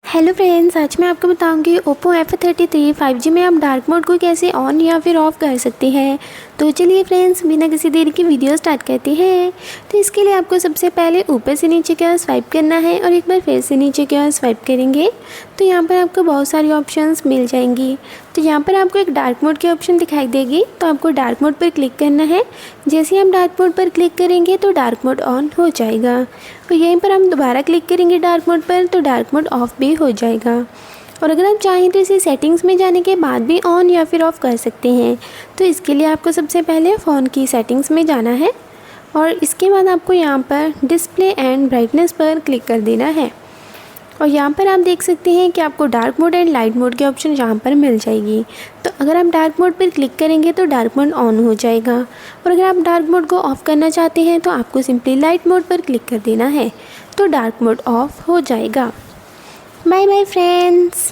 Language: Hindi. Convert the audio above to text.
हेलो फ्रेंड्स, आज मैं आपको बताऊंगी Oppo F33 5G में आप डार्क मोड को कैसे ऑन या फिर ऑफ़ कर सकते हैं। तो चलिए फ्रेंड्स, बिना किसी देरी की वीडियो स्टार्ट करते हैं। तो इसके लिए आपको सबसे पहले ऊपर से नीचे की ओर स्वाइप करना है और एक बार फिर से नीचे की ओर स्वाइप करेंगे तो यहाँ पर आपको बहुत सारी ऑप्शंस मिल जाएंगी। तो यहाँ पर आपको एक डार्क मोड की ऑप्शन दिखाई देगी, तो आपको डार्क मोड पर क्लिक करना है। जैसे ही हम डार्क मोड पर क्लिक करेंगे तो डार्क मोड ऑन हो जाएगा और यहीं पर हम दोबारा क्लिक करेंगे डार्क मोड पर तो डार्क मोड ऑफ भी हो जाएगा। और अगर आप चाहें तो इसे सेटिंग्स में जाने के बाद भी ऑन या फिर ऑफ़ कर सकते हैं। तो इसके लिए आपको सबसे पहले फ़ोन की सेटिंग्स में जाना है और इसके बाद आपको यहाँ पर डिस्प्ले एंड ब्राइटनेस पर क्लिक कर देना है। और यहाँ पर आप देख सकते हैं कि आपको dark mode and light mode की ऑप्शन यहाँ पर मिल जाएगी। तो अगर आप डार्क मोड पर क्लिक करेंगे तो डार्क मोड ऑन हो जाएगा और अगर आप डार्क मोड को ऑफ़ करना चाहते हैं तो आपको सिंपली लाइट मोड पर क्लिक कर देना है, तो डार्क मोड ऑफ हो जाएगा। Bye bye friends.